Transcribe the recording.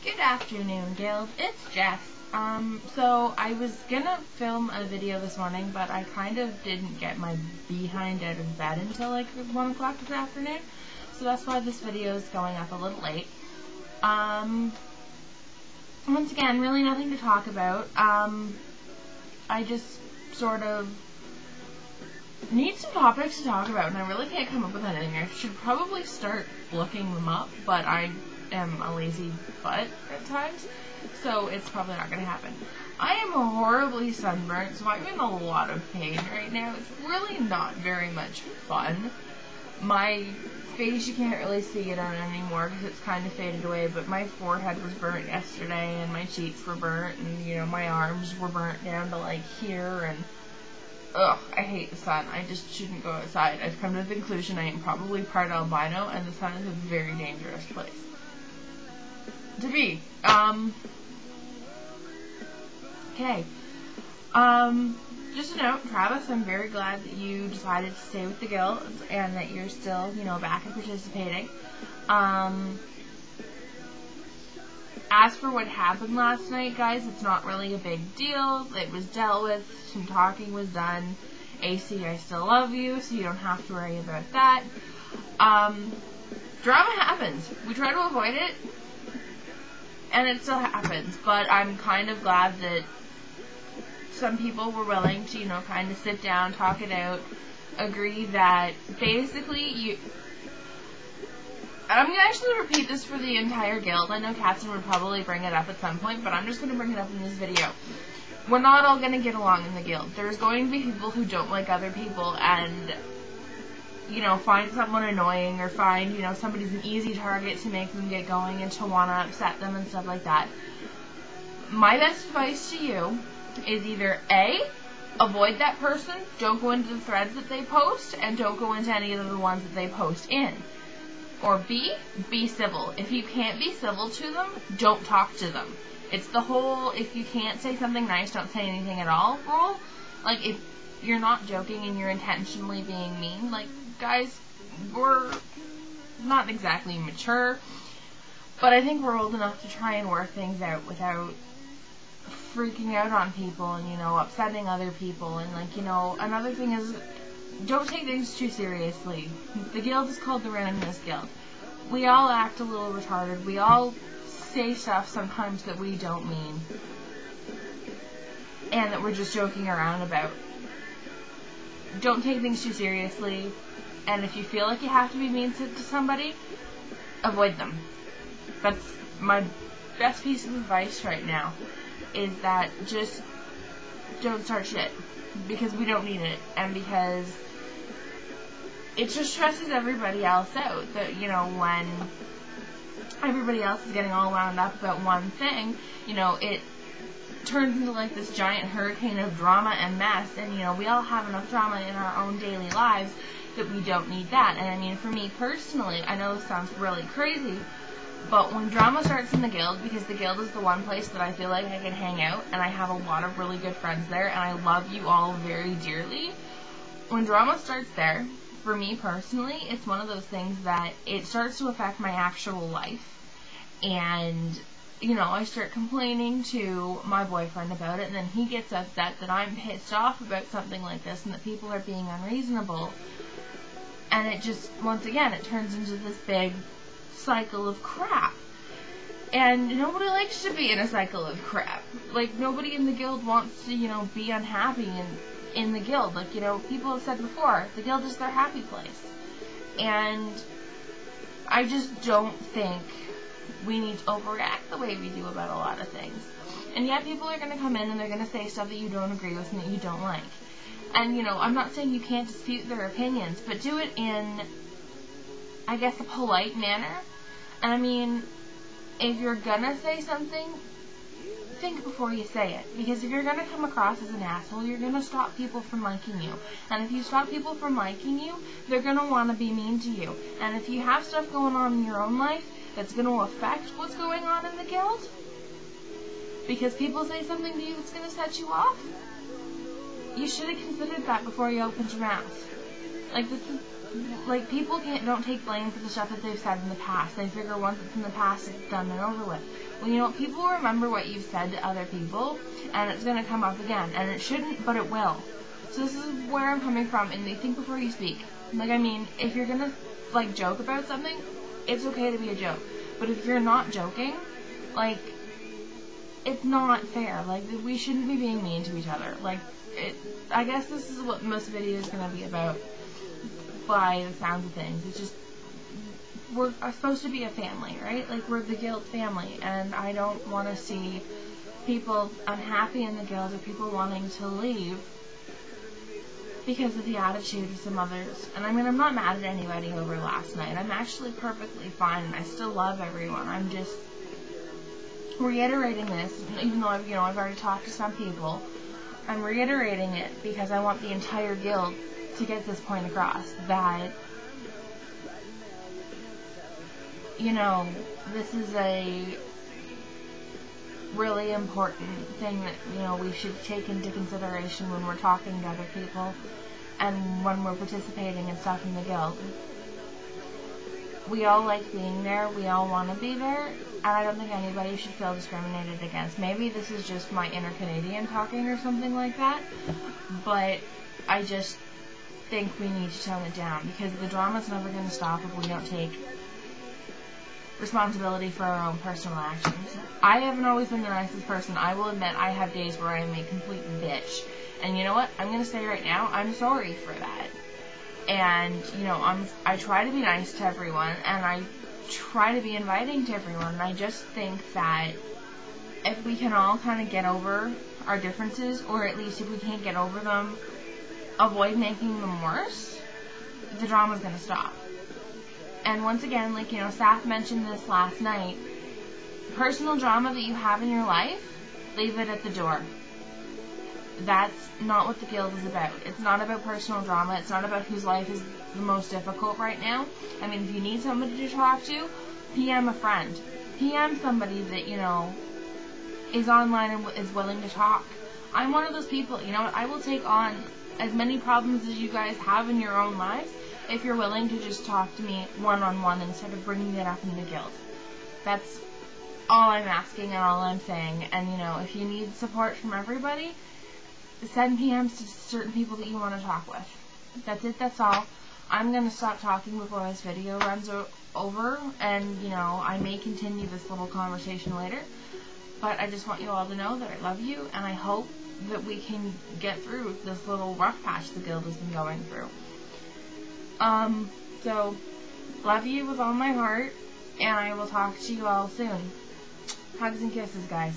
Good afternoon, Guild. It's Jess. So I was gonna film a video this morning, but I kind of didn't get my behind out of bed until like 1 o'clock this afternoon. So that's why this video is going up a little late. Once again, really nothing to talk about. I just sort of need some topics to talk about, and I really can't come up with anything. I should probably start looking them up, but I am a lazy butt at times, so it's probably not going to happen. I am horribly sunburnt, so I'm in a lot of pain right now. It's really not very much fun. My face, you can't really see it on anymore because it's kind of faded away, but my forehead was burnt yesterday, and my cheeks were burnt, and, you know, my arms were burnt down to, like, here, and ugh, I hate the sun. I just shouldn't go outside. I've come to the conclusion I am probably part albino, and the sun is a very dangerous place to be. Okay. Just a note, Travis, I'm very glad that you decided to stay with the Guild, and that you're still, you know, back and participating. As for what happened last night, guys, it's not really a big deal. It was dealt with. Some talking was done. AC, I still love you, so you don't have to worry about that. Drama happens. We try to avoid it, and it still happens. But I'm kind of glad that some people were willing to, you know, kind of sit down, talk it out, agree that basically I'm going to actually repeat this for the entire Guild. I know Katzen would probably bring it up at some point, but I'm just going to bring it up in this video. We're not all going to get along in the Guild. There's going to be people who don't like other people and, you know, find someone annoying or find, you know, somebody's an easy target to make them get going and to want to upset them and stuff like that. My best advice to you is either A, avoid that person, don't go into the threads that they post, and don't go into any of the ones that they post in. Or B, be civil. If you can't be civil to them, don't talk to them. It's the whole, if you can't say something nice, don't say anything at all rule. Like, if you're not joking and you're intentionally being mean, like, guys, we're not exactly mature, but I think we're old enough to try and work things out without freaking out on people and, you know, upsetting other people. And, like, you know, another thing is, don't take things too seriously. The Guild is called the Randomness Guild. We all act a little retarded. We all say stuff sometimes that we don't mean, and that we're just joking around about. Don't take things too seriously, and if you feel like you have to be mean to somebody, avoid them. That's my best piece of advice right now, is that just don't start shit, because we don't need it, and because it just stresses everybody else out. That, you know, when everybody else is getting all wound up about one thing, you know, it turns into like this giant hurricane of drama and mess, and, you know, we all have enough drama in our own daily lives that we don't need that. And I mean, for me personally, I know this sounds really crazy, but when drama starts in the Guild, because the Guild is the one place that I feel like I can hang out, and I have a lot of really good friends there, and I love you all very dearly, when drama starts there, for me personally, it's one of those things that it starts to affect my actual life. And, you know, I start complaining to my boyfriend about it, and then he gets upset that I'm pissed off about something like this and that people are being unreasonable. And it just, once again, it turns into this big cycle of crap. And nobody likes to be in a cycle of crap. Like, nobody in the Guild wants to, you know, be unhappy in the Guild. Like, you know, people have said before, the Guild is their happy place. And I just don't think we need to overreact the way we do about a lot of things. And yeah, people are going to come in and they're going to say stuff that you don't agree with and that you don't like. And, you know, I'm not saying you can't dispute their opinions, but do it in, I guess, a polite manner. And I mean, if you're gonna say something, think before you say it. Because if you're gonna come across as an asshole, you're gonna stop people from liking you. And if you stop people from liking you, they're gonna want to be mean to you. And if you have stuff going on in your own life that's gonna affect what's going on in the Guild, because people say something to you that's gonna set you off, you should have considered that before you opened your mouth. Like, this is like, people don't take blame for the stuff that they've said in the past. They figure once it's in the past, it's done and over with. Well, you know, people remember what you've said to other people, and it's going to come up again. And it shouldn't, but it will. So this is where I'm coming from, and think before you speak. Like, I mean, if you're going to, like, joke about something, it's okay to be a joke. But if you're not joking, like, it's not fair. Like, we shouldn't be being mean to each other. Like, I guess this is what most videos are going to be about, by the sounds of things. It's just, we're supposed to be a family, right? Like, we're the guild family, and I don't want to see people unhappy in the guild or people wanting to leave because of the attitude of some others. And I mean, I'm not mad at anybody over last night. I'm actually perfectly fine, and I still love everyone. I'm just reiterating this, even though I've already talked to some people. I'm reiterating it because I want the entire guild to get this point across, that, you know, this is a really important thing that, you know, we should take into consideration when we're talking to other people and when we're participating in stuff in the guild. We all like being there, we all want to be there, and I don't think anybody should feel discriminated against. Maybe this is just my inner Canadian talking or something like that, but I just think we need to tone it down, because the drama's never going to stop if we don't take responsibility for our own personal actions. I haven't always been the nicest person. I will admit I have days where I am a complete bitch. And you know what? I'm going to say right now, I'm sorry for that. And, you know, I try to be nice to everyone, and I try to be inviting to everyone, and I just think that if we can all kind of get over our differences, or at least if we can't get over them, avoid making them worse, the drama's going to stop. And once again, like, you know, Saf mentioned this last night, personal drama that you have in your life, leave it at the door. That's not what the guild is about. It's not about personal drama. It's not about whose life is the most difficult right now. I mean, if you need somebody to talk to, PM a friend. PM somebody that, you know, is online and is willing to talk. I'm one of those people, you know what, I will take on as many problems as you guys have in your own lives if you're willing to just talk to me one-on-one instead of bringing it up in the guild. That's all I'm asking and all I'm saying. And, you know, if you need support from everybody, send PMs to certain people that you want to talk with. That's it, that's all. I'm going to stop talking before this video runs over, and, you know, I may continue this little conversation later, but I just want you all to know that I love you, and I hope that we can get through this little rough patch the guild has been going through. So, love you with all my heart, and I will talk to you all soon. Hugs and kisses, guys.